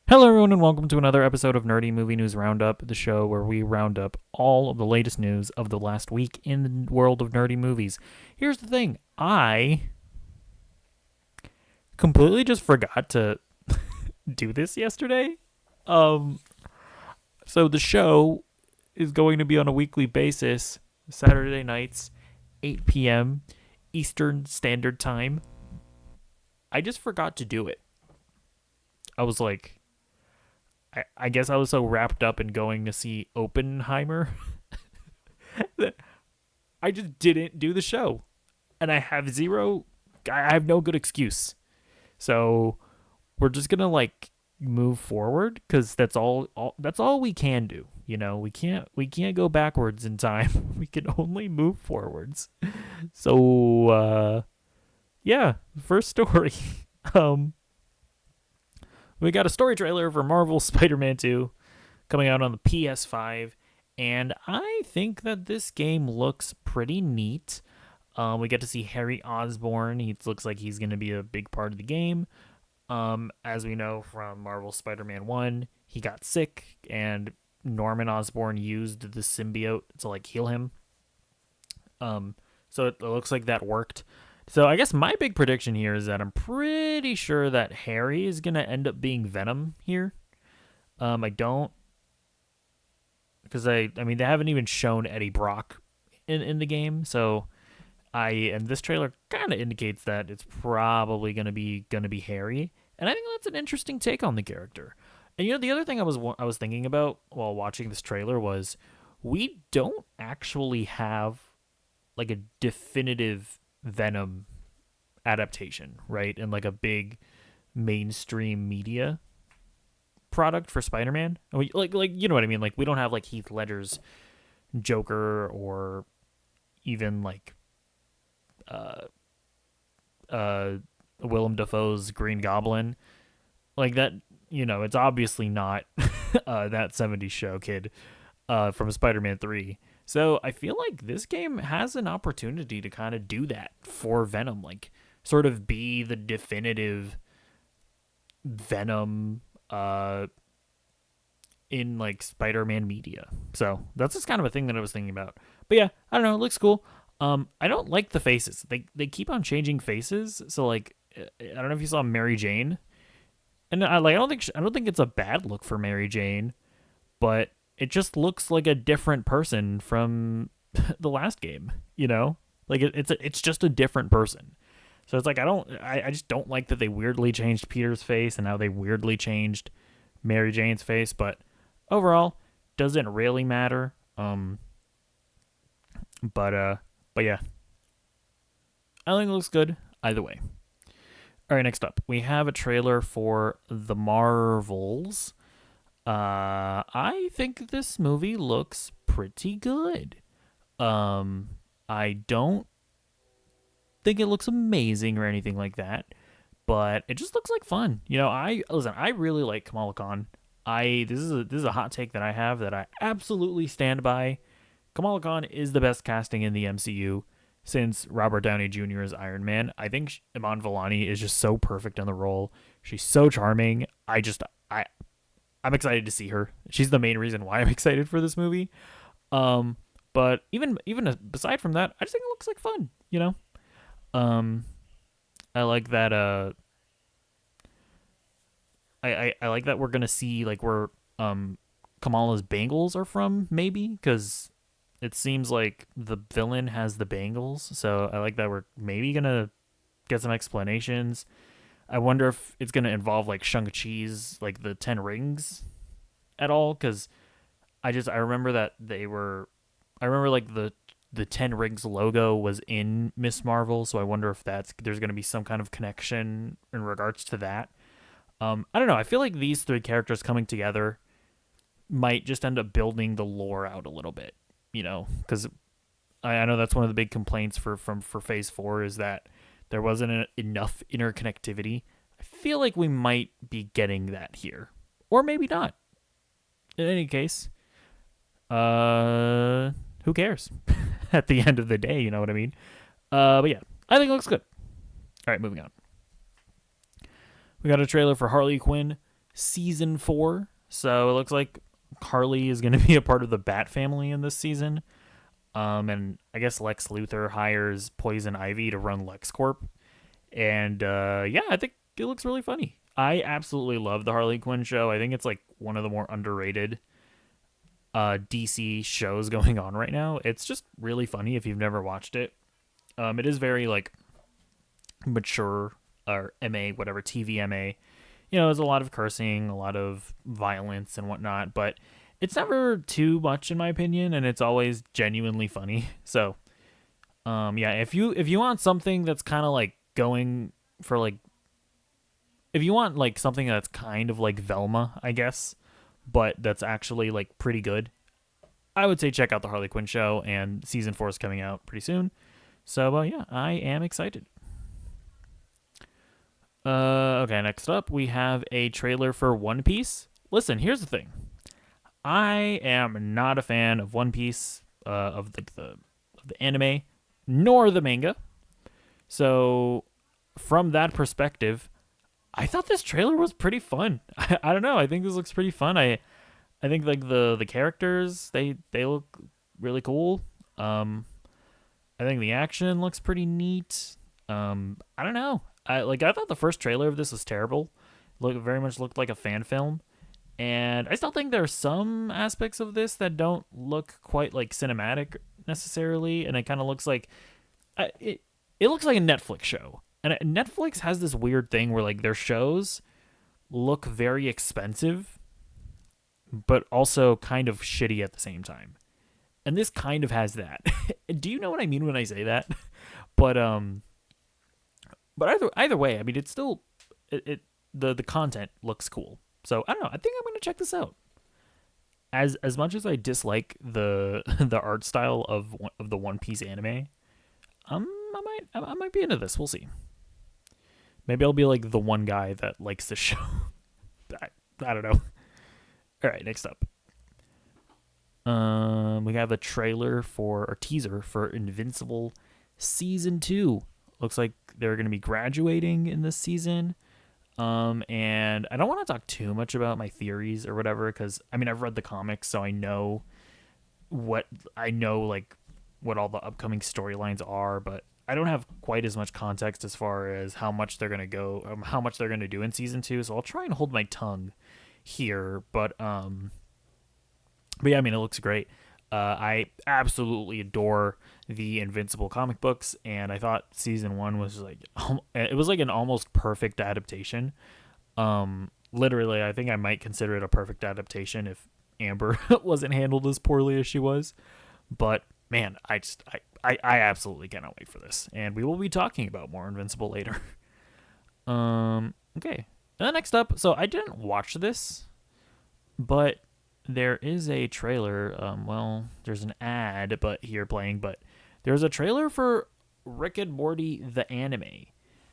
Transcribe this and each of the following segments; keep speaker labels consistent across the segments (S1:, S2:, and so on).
S1: Hello, everyone, and welcome to another episode of Nerdy Movie News Roundup, the show where we round up all of the latest news of the last week in the world of nerdy movies. Here's the thing, I completely just forgot to do this yesterday. Um, so the show is going to be on a weekly basis, Saturday nights, 8 p.m. Eastern Standard Time. I just forgot to do it. I was like, I guess I was so wrapped up in going to see Oppenheimer that I just didn't do the show. And I have no good excuse. So we're just going to move forward cuz that's all we can do. You know, we can't go backwards in time. We can only move forwards. So yeah, first story. um We got a story trailer for Marvel's Spider-Man 2 coming out on the PS5, and I think that this game looks pretty neat. We get to see Harry Osborn. He looks like he's going to be a big part of the game. As we know from Marvel's Spider-Man 1, he got sick, and Norman Osborn used the symbiote to heal him. So it looks like that worked. So I guess my big prediction here is that I'm pretty sure that Harry is gonna end up being Venom here. I don't, because I mean they haven't even shown Eddie Brock in the game, so and this trailer kind of indicates that it's probably gonna be Harry, and I think that's an interesting take on the character. And the other thing I was thinking about while watching this trailer was we don't actually have like a definitive Venom adaptation, right? And a big mainstream media product for Spider-Man. You know what I mean? We don't have Heath Ledger's Joker or even Willem Dafoe's Green Goblin. That, it's obviously not that 70s show kid from Spider-Man 3. So I feel like this game has an opportunity to kind of do that for Venom, sort of be the definitive Venom in Spider-Man media. So that's just kind of a thing that I was thinking about. But yeah, I don't know, it looks cool. I don't like the faces. They keep on changing faces. So I don't know if you saw Mary Jane, and I don't think it's a bad look for Mary Jane, but it just looks like a different person from the last game, it's just a different person. So it's I just don't like that they weirdly changed Peter's face and now they weirdly changed Mary Jane's face, but overall doesn't really matter. But yeah, I think it looks good either way. All right, next up, we have a trailer for The Marvels. I think this movie looks pretty good. I don't think it looks amazing or anything like that, but it just looks like fun. I really like Kamala Khan. This is a hot take that I have that I absolutely stand by. Kamala Khan is the best casting in the MCU since Robert Downey Jr. as Iron Man. I think Iman Vellani is just so perfect in the role. She's so charming. I'm excited to see her. She's the main reason why I'm excited for this movie. But even aside from that, I just think it looks like fun. I like that. I like that we're gonna see where Kamala's bangles are from, maybe, because it seems like the villain has the bangles. So I like that we're maybe gonna get some explanations. I wonder if it's going to involve Shang-Chi's the 10 rings at all, cuz I remember that the 10 rings logo was in Miss Marvel, so I wonder if there's going to be some kind of connection in regards to that. I don't know. I feel like these three characters coming together might just end up building the lore out a little bit, cuz I know that's one of the big complaints for Phase 4 is that there wasn't enough interconnectivity. I feel like we might be getting that here. Or maybe not. In any case, who cares? At the end of the day, you know what I mean? But yeah, I think it looks good. All right, moving on. We got a trailer for Harley Quinn season 4. So it looks like Harley is going to be a part of the Bat family in this season. And I guess Lex Luthor hires Poison Ivy to run LexCorp. And yeah, I think it looks really funny. I absolutely love the Harley Quinn show. I think it's like one of the more underrated DC shows going on right now. It's just really funny if you've never watched it. It is very like mature, or MA, whatever, TVMA. There's a lot of cursing, a lot of violence and whatnot, but it's never too much in my opinion, and it's always genuinely funny. So, yeah, if you want something that's kind of like going for like, if you want like something that's kind of like Velma, I guess, but that's actually like pretty good, I would say check out the Harley Quinn show, and season 4 is coming out pretty soon. So, yeah, I am excited. Okay, next up, we have a trailer for One Piece. Listen, here's the thing. I am not a fan of One Piece, of the anime, nor the manga. So, from that perspective, I thought this trailer was pretty fun. I don't know. I think this looks pretty fun. I think like the characters, they look really cool. I think the action looks pretty neat. I don't know. I thought the first trailer of this was terrible. Very much looked like a fan film. And I still think there are some aspects of this that don't look quite like cinematic necessarily, and it kind of looks like it looks like a Netflix show. And Netflix has this weird thing where like their shows look very expensive, but also kind of shitty at the same time. And this kind of has that. Do you know what I mean when I say that? But either way, I mean, it's still the content looks cool. So I don't know. I think I'm gonna check this out. As much as I dislike the art style of the One Piece anime, I might be into this. We'll see. Maybe I'll be like the one guy that likes the show. I don't know. All right, next up. We have a trailer or teaser for Invincible season 2. Looks like they're going to be graduating in this season. And I don't want to talk too much about my theories or whatever, because I mean, I've read the comics, so I know what all the upcoming storylines are, but I don't have quite as much context as far as how much they're going to do in season 2. So I'll try and hold my tongue here, but yeah, I mean, it looks great. I absolutely adore the Invincible comic books, and I thought season 1 was like an almost perfect adaptation. Literally, I think I might consider it a perfect adaptation if Amber wasn't handled as poorly as she was. But man, I absolutely cannot wait for this, and we will be talking about more Invincible later. Okay, and then next up, so I didn't watch this, but there is a trailer. There's an ad, but there's a trailer for Rick and Morty the anime.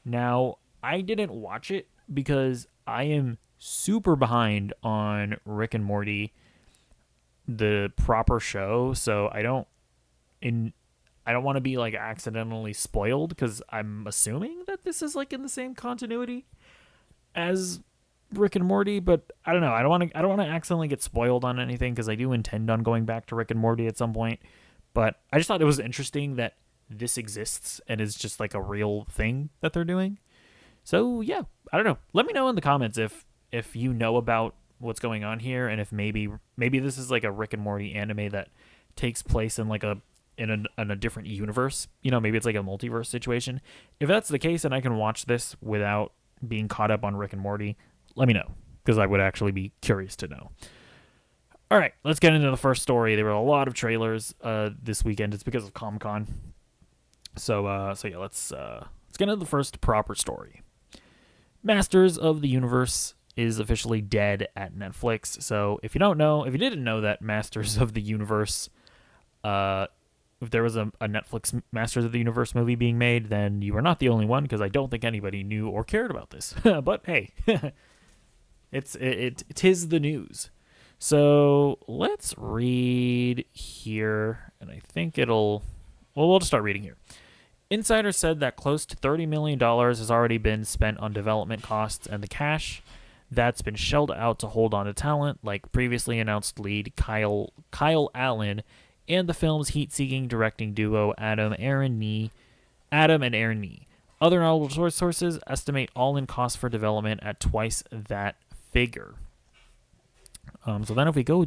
S1: Now, I didn't watch it because I am super behind on Rick and Morty, the proper show. So I don't want to be like accidentally spoiled, because I'm assuming that this is like in the same continuity as Rick and Morty, but I don't know. I don't want to accidentally get spoiled on anything, because I do intend on going back to Rick and Morty at some point. But I just thought it was interesting that this exists and is just like a real thing that they're doing. So yeah, I don't know. Let me know in the comments if you know about what's going on here, and if maybe this is like a Rick and Morty anime that takes place in like in a different universe. Maybe it's like a multiverse situation. If that's the case, and I can watch this without being caught up on Rick and Morty, let me know, because I would actually be curious to know. All right, let's get into the first story. There were a lot of trailers this weekend. It's because of Comic-Con. So yeah, let's get into the first proper story. Masters of the Universe is officially dead at Netflix. So if you didn't know that Masters of the Universe, if there was a Netflix Masters of the Universe movie being made, then you are not the only one, because I don't think anybody knew or cared about this. But hey, it is the news. So let's read here, and I think we'll just start reading here. Insiders said that close to $30 million has already been spent on development costs, and the cash that's been shelled out to hold on to talent like previously announced lead Kyle Allen and the film's heat-seeking directing duo Adam and Aaron Nee. Other knowledgeable sources estimate all-in costs for development at twice that figure. So then if we go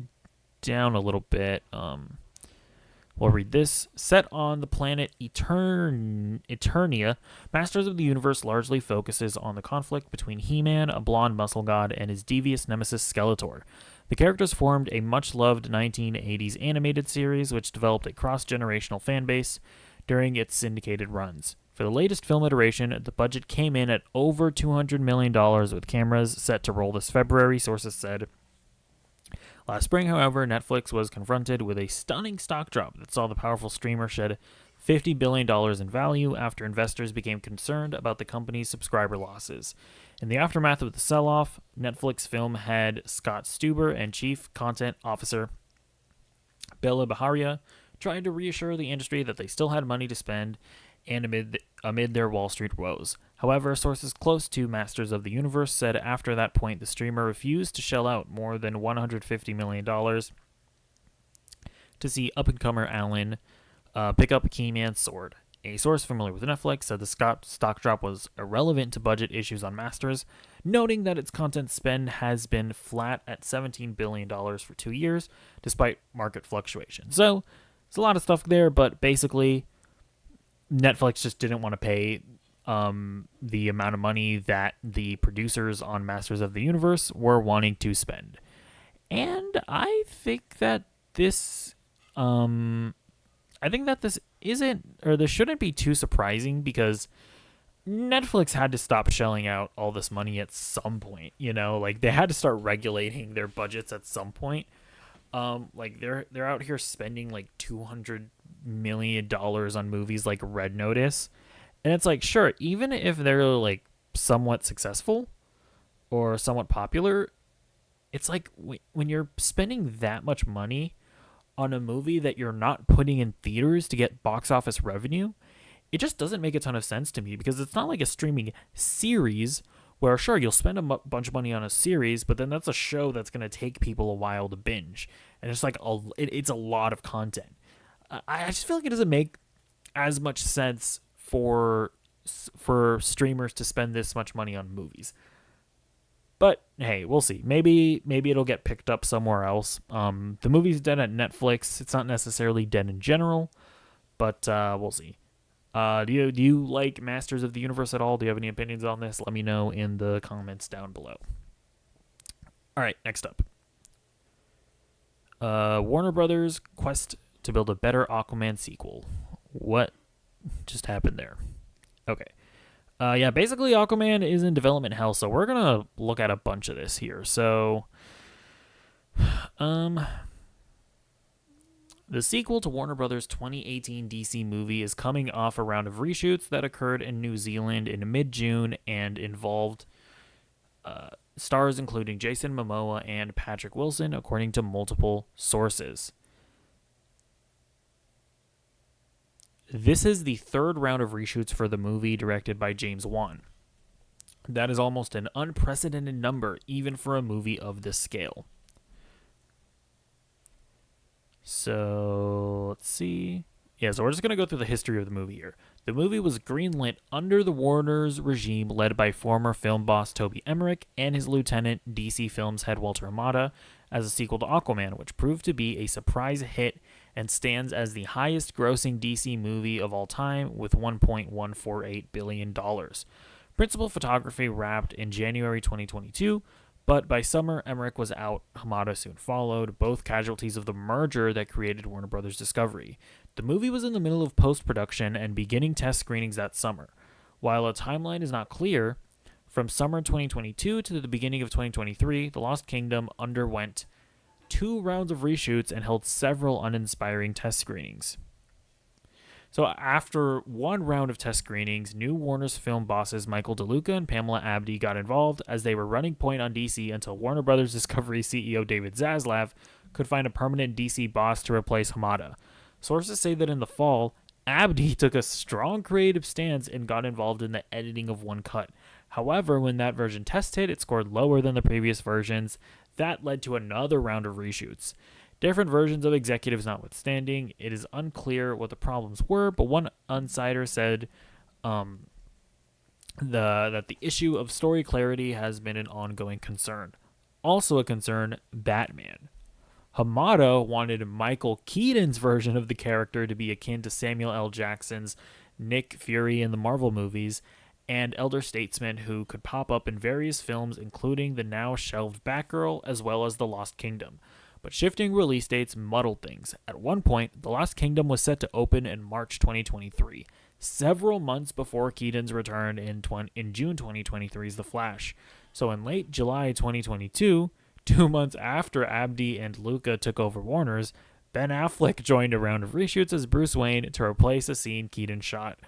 S1: down a little bit, we'll read this. Set on the planet Eternia, Masters of the Universe largely focuses on the conflict between He-Man, a blonde muscle god, and his devious nemesis Skeletor. The characters formed a much-loved 1980s animated series which developed a cross-generational fan base during its syndicated runs. For the latest film iteration, the budget came in at over $200 million with cameras set to roll this February, sources said. Last spring, however, Netflix was confronted with a stunning stock drop that saw the powerful streamer shed $50 billion in value after investors became concerned about the company's subscriber losses. In the aftermath of the sell-off, Netflix film head Scott Stuber and chief content officer Bella Baharia tried to reassure the industry that they still had money to spend and amid their Wall Street woes. However, sources close to Masters of the Universe said after that point the streamer refused to shell out more than $150 million to see up-and-comer Allen pick up He-Man's sword. A source familiar with Netflix said the stock drop was irrelevant to budget issues on Masters, noting that its content spend has been flat at $17 billion for 2 years, despite market fluctuation. So, there's a lot of stuff there, but basically, Netflix just didn't want to pay the amount of money that the producers on Masters of the Universe were wanting to spend. And I think that this isn't, or this shouldn't be too surprising because Netflix had to stop shelling out all this money at some point, like they had to start regulating their budgets at some point. Like they're out here spending like $200 million on movies like Red Notice. And it's like, sure, even if they're like somewhat successful or somewhat popular, it's like when you're spending that much money on a movie that you're not putting in theaters to get box office revenue, it just doesn't make a ton of sense to me because it's not like a streaming series where, sure, you'll spend a bunch of money on a series, but then that's a show that's going to take people a while to binge. And it's like it's a lot of content. I just feel like it doesn't make as much sense for streamers to spend this much money on movies. But hey, we'll see. Maybe it'll get picked up somewhere else. The movie's dead at Netflix. It's not necessarily dead in general, but we'll see. Do you like Masters of the Universe at all? Do you have any opinions on this? Let me know in the comments down below. All right, next up. Warner Brothers quest to build a better Aquaman sequel. What just happened there? Okay. Yeah, basically Aquaman is in development hell, so we're going to look at a bunch of this here. So, the sequel to Warner Brothers' 2018 DC movie is coming off a round of reshoots that occurred in New Zealand in mid-June and involved stars including Jason Momoa and Patrick Wilson, according to multiple sources. This is the third round of reshoots for the movie directed by James Wan. That is almost an unprecedented number, even for a movie of this scale. So, let's see. Yeah, so we're just going to go through the history of the movie here. The movie was greenlit under the Warner's regime led by former film boss Toby Emmerich and his lieutenant, DC Films head Walter Hamada, as a sequel to Aquaman, which proved to be a surprise hit and stands as the highest grossing DC movie of all time with $1.148 billion. Principal photography wrapped in January 2022, but by summer, Emmerich was out, Hamada soon followed, both casualties of the merger that created Warner Brothers Discovery. The movie was in the middle of post-production and beginning test screenings that summer. While a timeline is not clear, from summer 2022 to the beginning of 2023, The Lost Kingdom underwent 2 rounds of reshoots and held several uninspiring test screenings. So after 1 round of test screenings, new Warner's film bosses Michael DeLuca and Pamela Abdy got involved as they were running point on DC until Warner Brothers Discovery CEO David Zaslav could find a permanent DC boss to replace Hamada. Sources say that in the fall, Abdy took a strong creative stance and got involved in the editing of one cut. However, when that version tested, it scored lower than the previous versions. That led to another round of reshoots. Different versions of executives notwithstanding, it is unclear what the problems were, but one insider said that the issue of story clarity has been an ongoing concern. Also a concern, Batman. Hamada wanted Michael Keaton's version of the character to be akin to Samuel L. Jackson's Nick Fury in the Marvel movies, and elder statesmen who could pop up in various films, including the now shelved Batgirl as well as The Lost Kingdom. But shifting release dates muddled things. At one point, The Lost Kingdom was set to open in March 2023, several months before Keaton's return in June 2023's The Flash. So in late July 2022, 2 months after Abdi and Luca took over Warner's, Ben Affleck joined a round of reshoots as Bruce Wayne to replace a scene Keaton shot.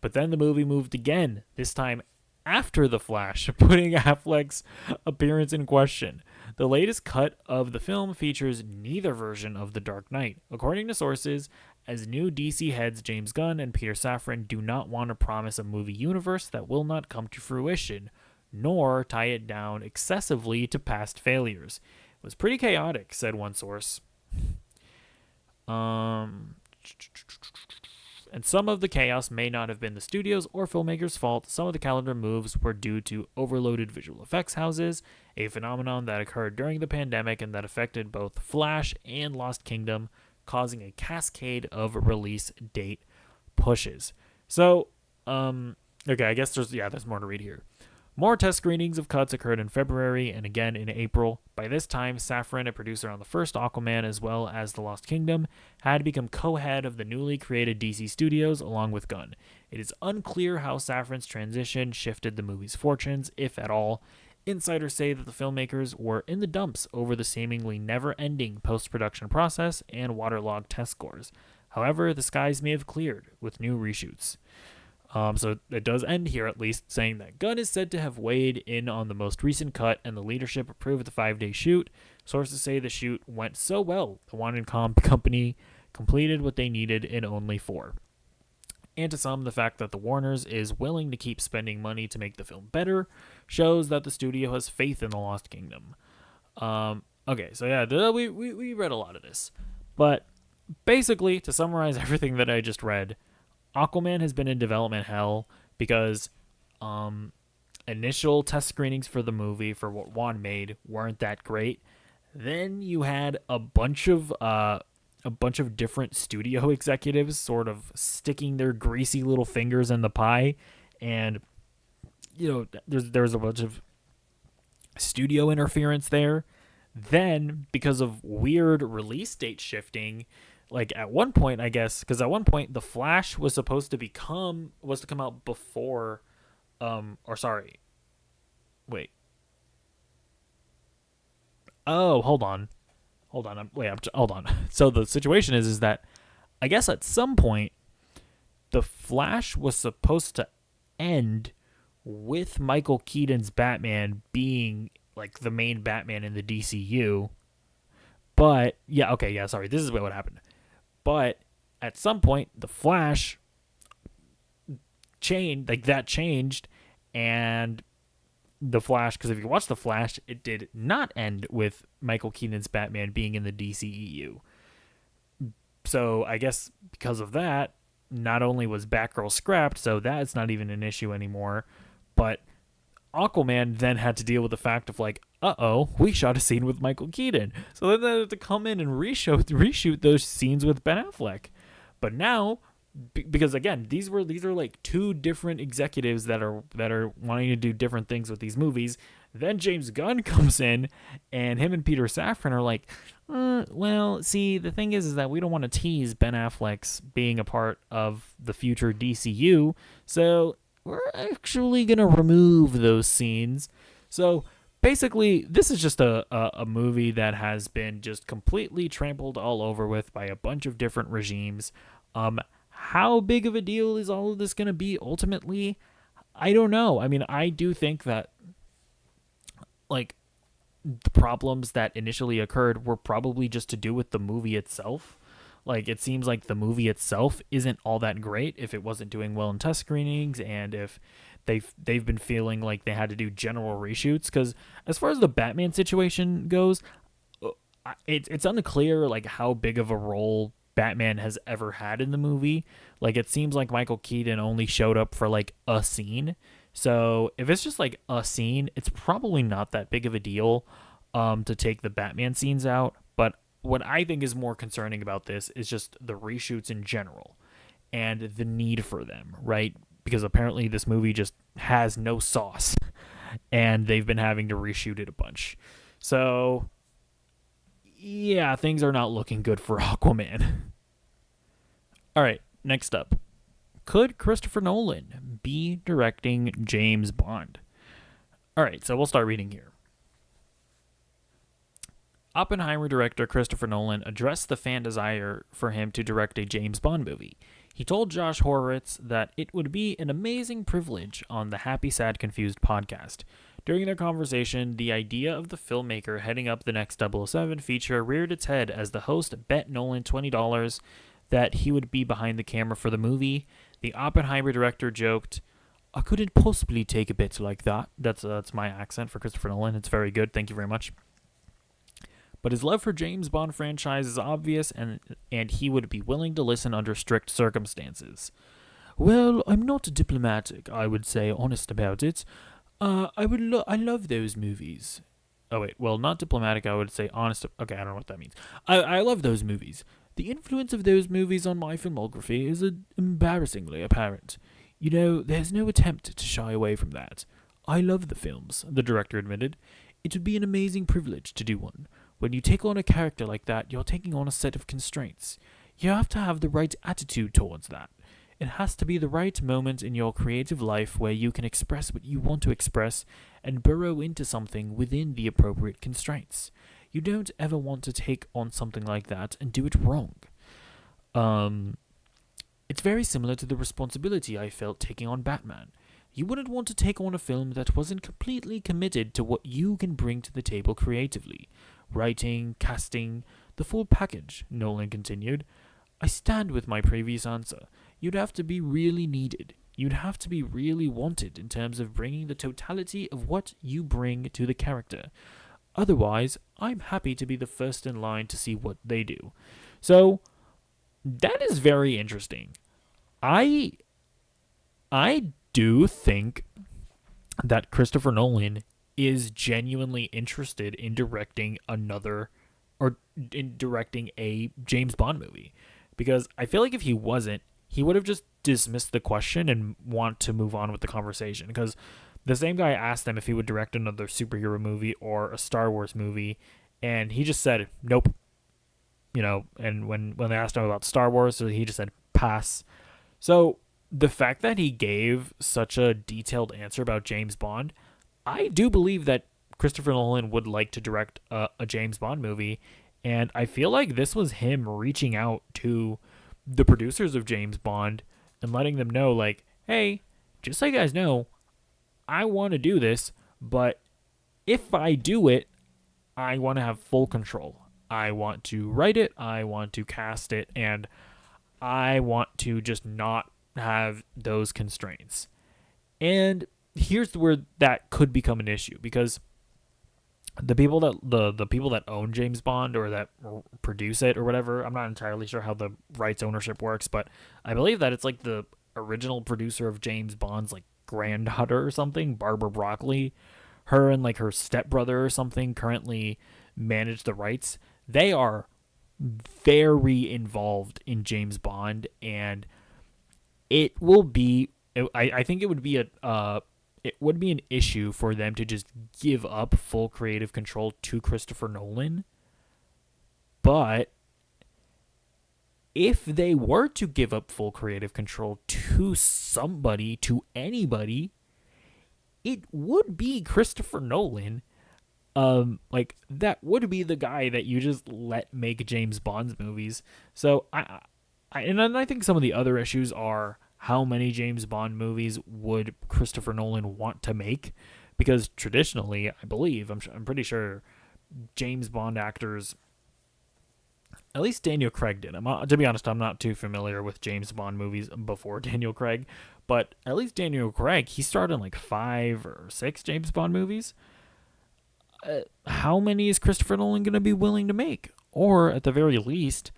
S1: But then the movie moved again, this time after The Flash, putting Affleck's appearance in question. The latest cut of the film features neither version of The Dark Knight, according to sources, as new DC heads James Gunn and Peter Safran do not want to promise a movie universe that will not come to fruition, nor tie it down excessively to past failures. It was pretty chaotic, said one source. And some of the chaos may not have been the studio's or filmmakers' fault. Some of the calendar moves were due to overloaded visual effects houses, a phenomenon that occurred during the pandemic and that affected both Flash and Lost Kingdom, causing a cascade of release date pushes. So, okay, I guess there's more to read here. More test screenings of cuts occurred in February and again in April. By this time, Safran, a producer on the first Aquaman as well as The Lost Kingdom, had become co-head of the newly created DC Studios along with Gunn. It is unclear how Safran's transition shifted the movie's fortunes, if at all. Insiders say that the filmmakers were in the dumps over the seemingly never-ending post-production process and waterlogged test scores. However, the skies may have cleared with new reshoots. So it does end here, at least, saying that Gunn is said to have weighed in on the most recent cut and the leadership approved the 5-day shoot. Sources say the shoot went so well, the Wanted Company completed what they needed in only 4. And to some, the fact that the Warners is willing to keep spending money to make the film better shows that the studio has faith in The Lost Kingdom. Okay, so yeah, we read a lot of this. But basically, to summarize everything that I just read, Aquaman has been in development hell because initial test screenings for the movie, for what Juan made, weren't that great. Then you had a bunch of different studio executives sort of sticking their greasy little fingers in the pie, and there's a bunch of studio interference there. Then, because of weird release date shifting, like at one point, I guess, because at one point The Flash was supposed to come out before, wait. Oh, hold on. Hold on. So the situation is that I guess at some point The Flash was supposed to end with Michael Keaton's Batman being like the main Batman in the DCU. But this is what happened. But at some point, The Flash changed, and The Flash, because if you watch The Flash, it did not end with Michael Keaton's Batman being in the DCEU. So I guess because of that, not only was Batgirl scrapped, so that's not even an issue anymore, but Aquaman then had to deal with the fact of we shot a scene with Michael Keaton. So then they had to come in and reshoot those scenes with Ben Affleck. But now, because again, these are like two different executives that are wanting to do different things with these movies. Then James Gunn comes in, and him and Peter Safran are like, well, see, the thing is that we don't want to tease Ben Affleck's being a part of the future DCU, so we're actually going to remove those scenes. So basically, this is just a movie that has been just completely trampled all over with by a bunch of different regimes. How big of a deal is all of this going to be ultimately? I don't know. I mean, I do think that the problems that initially occurred were probably just to do with the movie itself. It seems like the movie itself isn't all that great if it wasn't doing well in test screenings, and if they've been feeling like they had to do general reshoots, because as far as the Batman situation goes, it's unclear like how big of a role Batman has ever had in the movie. Like, it seems like Michael Keaton only showed up for like a scene. So if it's just like a scene, it's probably not that big of a deal to take the Batman scenes out. But what I think is more concerning about this is just the reshoots in general and the need for them, right? Because apparently this movie just has no sauce and they've been having to reshoot it a bunch. So yeah, things are not looking good for Aquaman. All right, next up. Could Christopher Nolan be directing James Bond? All right, so we'll start reading here. Oppenheimer director Christopher Nolan addressed the fan desire for him to direct a James Bond movie. He told Josh Horowitz that it would be an amazing privilege on the Happy Sad Confused podcast. During their conversation, the idea of the filmmaker heading up the next 007 feature reared its head as the host bet Nolan $20 that he would be behind the camera for the movie. The Oppenheimer director joked, "I couldn't possibly take a bet like that." That's my accent for Christopher Nolan. It's very good. Thank you very much. But his love for James Bond franchise is obvious, and he would be willing to listen under strict circumstances. "Well, I'm not diplomatic, I would say, honest about it. I love those movies." Oh wait, well, not diplomatic, I would say honest. Okay, I don't know what that means. I love those movies. The influence of those movies on my filmography is embarrassingly apparent. You know, there's no attempt to shy away from that. I love the films, the director admitted. It would be an amazing privilege to do one. When you take on a character like that, you're taking on a set of constraints. You have to have the right attitude towards that. It has to be the right moment in your creative life where you can express what you want to express and burrow into something within the appropriate constraints. You don't ever want to take on something like that and do it wrong. It's very similar to the responsibility I felt taking on Batman. You wouldn't want to take on a film that wasn't completely committed to what you can bring to the table creatively. Writing, casting, the full package, Nolan continued. I stand with my previous answer. You'd have to be really needed. You'd have to be really wanted in terms of bringing the totality of what you bring to the character. Otherwise, I'm happy to be the first in line to see what they do. So, that is very interesting. I do think that Christopher Nolan is genuinely interested in directing a James Bond movie. Because I feel like if he wasn't, he would have just dismissed the question and want to move on with the conversation. Because the same guy asked him if he would direct another superhero movie or a Star Wars movie, and he just said, nope. You know, and when they asked him about Star Wars, he just said, pass. So the fact that he gave such a detailed answer about James Bond, I do believe that Christopher Nolan would like to direct a James Bond movie, and I feel like this was him reaching out to the producers of James Bond and letting them know, like, hey, just so you guys know, I want to do this, but if I do it, I want to have full control. I want to write it, I want to cast it, and I want to just not have those constraints. And here's where that could become an issue, because the people that the people that own James Bond or that produce it or whatever, I'm not entirely sure how the rights ownership works, but I believe that it's like the original producer of James Bond's like granddaughter or something, Barbara Broccoli. Her and like her stepbrother or something currently manage the rights. They are very involved in James Bond, and it will be. I think it would be an issue for them to just give up full creative control to Christopher Nolan. But if they were to give up full creative control to somebody, to anybody, it would be Christopher Nolan. Like that would be the guy that you just let make James Bond's movies. So I think some of the other issues are how many James Bond movies would Christopher Nolan want to make? Because traditionally, I believe, I'm pretty sure James Bond actors at least Daniel Craig did. To be honest, I'm not too familiar with James Bond movies before Daniel Craig, but at least Daniel Craig, he starred in like 5 or 6 James Bond movies. How many is Christopher Nolan going to be willing to make? Or at the very least,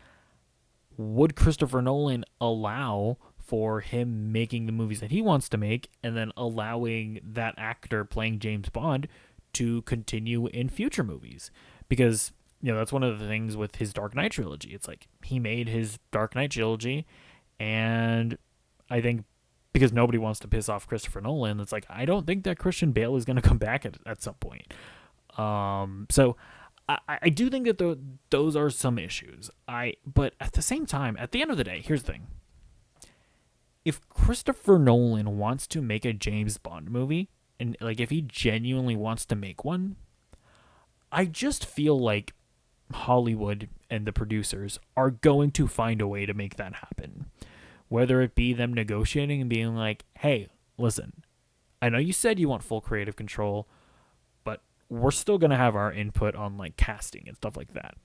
S1: would Christopher Nolan allow for him making the movies that he wants to make and then allowing that actor playing James Bond to continue in future movies? Because, that's one of the things with his Dark Knight trilogy. It's like he made his Dark Knight trilogy, and I think because nobody wants to piss off Christopher Nolan, it's like, I don't think that Christian Bale is going to come back at some point. So I do think that those are some issues. But at the same time, at the end of the day, here's the thing. If Christopher Nolan wants to make a James Bond movie, and like if he genuinely wants to make one, I just feel like Hollywood and the producers are going to find a way to make that happen. Whether it be them negotiating and being like, hey, listen, I know you said you want full creative control, but we're still going to have our input on like casting and stuff like that.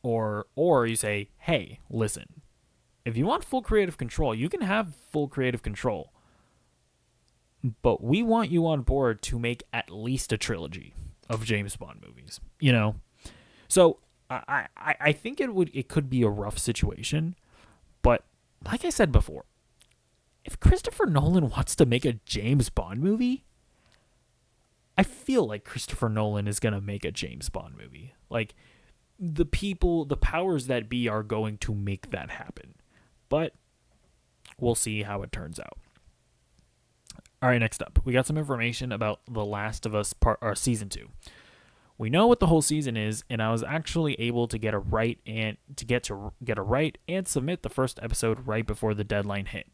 S1: Or you say, hey, listen, if you want full creative control, you can have full creative control, but we want you on board to make at least a trilogy of James Bond movies, So I think it could be a rough situation, but like I said before, if Christopher Nolan wants to make a James Bond movie, I feel like Christopher Nolan is going to make a James Bond movie. Like, the powers that be are going to make that happen. But we'll see how it turns out. All right, next up, we got some information about The Last of Us season 2. We know what the whole season is, and I was actually able to get a right and submit the first episode right before the deadline hit.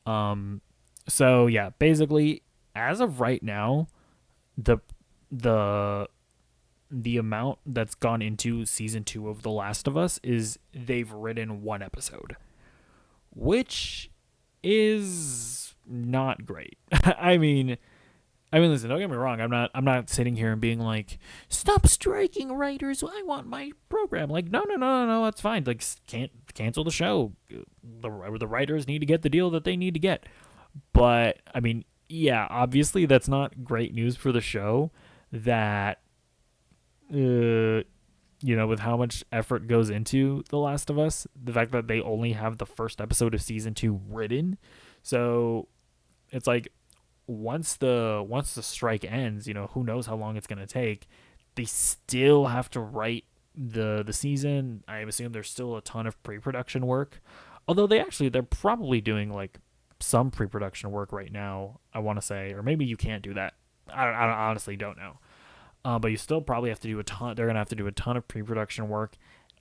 S1: So yeah, basically, as of right now, the amount that's gone into season 2 of The Last of Us is they've written 1 episode, which is not great. I mean, listen, don't get me wrong. I'm not sitting here and being like, stop striking writers. I want my program. Like, no, that's fine. Like, can't cancel the show. The writers need to get the deal that they need to get. But I mean, yeah, obviously that's not great news for the show. That, with how much effort goes into The Last of Us, the fact that they only have the first episode of season 2 written, so it's like once the strike ends, who knows how long it's gonna take. They still have to write the season. I assume there's still a ton of pre-production work, although they're probably doing like some pre-production work right now, I want to say, or maybe you can't do that. I honestly don't know. But you still probably have to do a ton. They're gonna have to do a ton of pre-production work,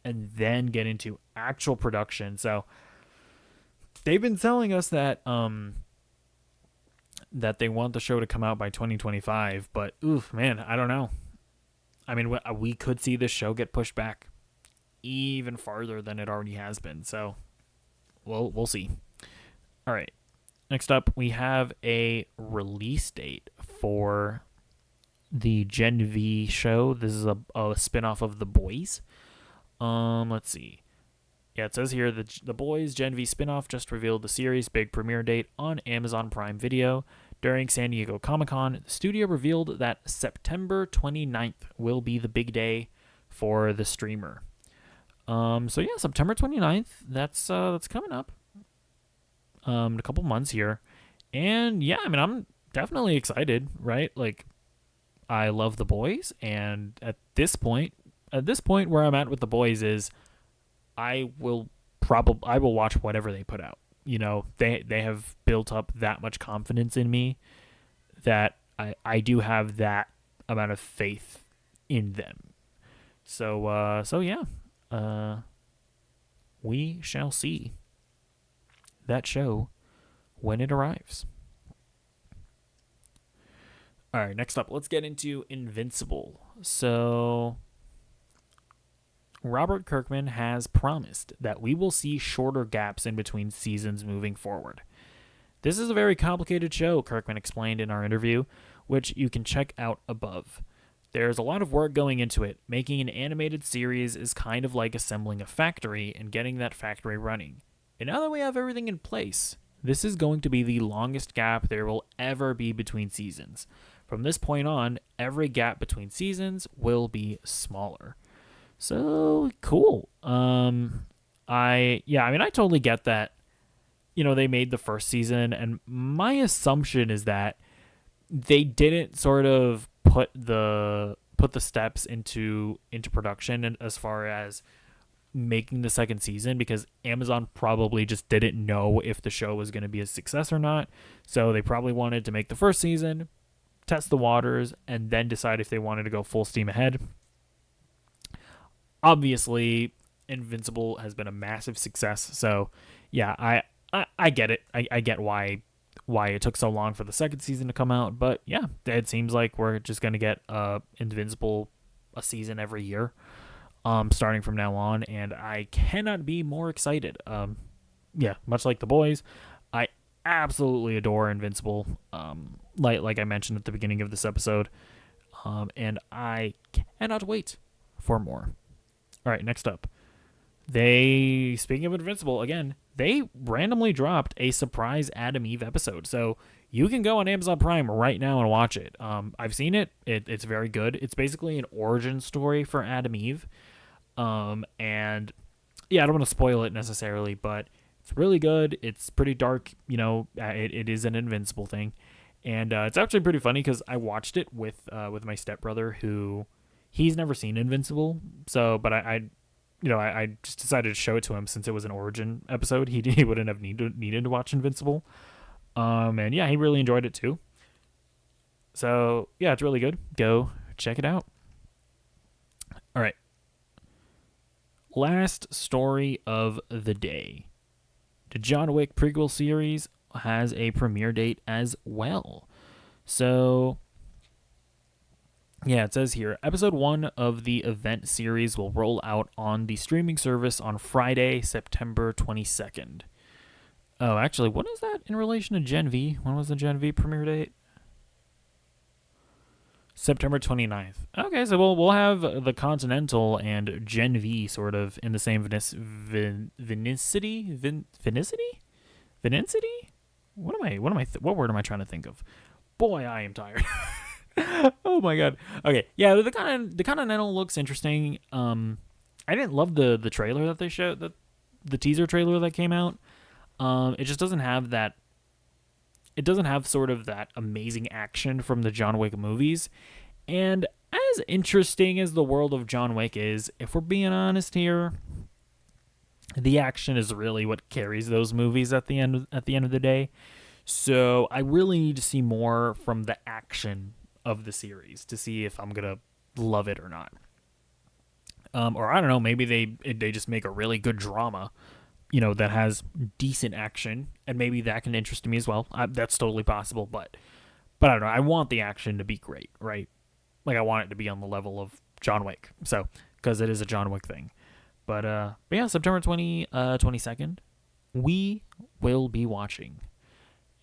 S1: and then get into actual production. So they've been telling us that that they want the show to come out by 2025. But oof, man, I don't know. I mean, we could see this show get pushed back even farther than it already has been. So we'll see. All right. Next up, we have a release date for the Gen V show. This is a spinoff of The Boys. Let's see. Yeah, it says here the Boys Gen V spinoff just revealed the series' big premiere date on Amazon Prime Video. During San Diego Comic-Con, the studio revealed that September 29th will be the big day for the streamer. So yeah, September 29th, that's coming up. A couple months here. And yeah, I mean, I'm definitely excited, right? Like, I love The Boys, and at this point where I'm at with The Boys is I will watch whatever they put out. They have built up that much confidence in me that I do have that amount of faith in them. So yeah. We shall see that show when it arrives. All right, next up, let's get into Invincible. So, Robert Kirkman has promised that we will see shorter gaps in between seasons moving forward. This is a very complicated show, Kirkman explained in our interview, which you can check out above. There's a lot of work going into it. Making an animated series is kind of like assembling a factory and getting that factory running. And now that we have everything in place, this is going to be the longest gap there will ever be between seasons. From this point on, every gap between seasons will be smaller. So cool. I totally get that. They made the first season, and my assumption is that they didn't sort of put the steps into production, and as far as making the second season, because Amazon probably just didn't know if the show was going to be a success or not. So they probably wanted to make the first season, test the waters, and then decide if they wanted to go full steam ahead. Obviously, Invincible has been a massive success. So yeah, I get it. I get why it took so long for the second season to come out. But yeah, it seems like we're just going to get Invincible a season every year. Starting from now on, and I cannot be more excited. Much like The Boys, I absolutely adore Invincible. Like I mentioned at the beginning of this episode, and I cannot wait for more. All right, next up, speaking of Invincible again, they randomly dropped a surprise Adam Eve episode, so you can go on Amazon Prime right now and watch it. I've seen it. It's very good. It's basically an origin story for Adam Eve. And yeah, I don't want to spoil it necessarily, but it's really good. It's pretty dark, it is an Invincible thing. And, it's actually pretty funny because I watched it with my stepbrother, who he's never seen Invincible. So, but I just decided to show it to him since it was an origin episode. He wouldn't have needed to watch Invincible. And yeah, he really enjoyed it too. So yeah, it's really good. Go check it out. All right. Last story of the day. The John Wick prequel series has a premiere date as well. So, yeah, it says here, episode 1 of the event series will roll out on the streaming service on Friday, September 22nd. Oh, actually, what is that in relation to Gen V? When was the Gen V premiere date? September 29th. Okay, so we'll have the Continental and Gen V sort of in the same vinicity? What word am I trying to think of? Boy, I am tired. Oh my god. Okay, yeah, the Continental looks interesting. I didn't love the trailer that they showed, the teaser trailer that came out. It just doesn't have that. It doesn't have sort of that amazing action from the John Wick movies. And as interesting as the world of John Wick is, if we're being honest here, the action is really what carries those movies at the end of the day. So I really need to see more from the action of the series to see if I'm gonna love it or not. Or I don't know, maybe they just make a really good drama, that has decent action, and maybe that can interest me as well. That's totally possible, but I don't know. I want the action to be great, right? Like I want it to be on the level of John Wick, so because it is a John Wick thing. But yeah, September 22nd, we will be watching,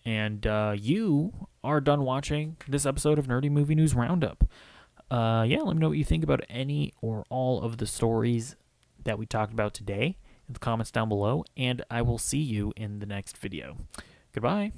S1: and you are done watching this episode of Nerdy Movie News Roundup. Yeah, let me know what you think about any or all of the stories that we talked about today in the comments down below, and I will see you in the next video. Goodbye.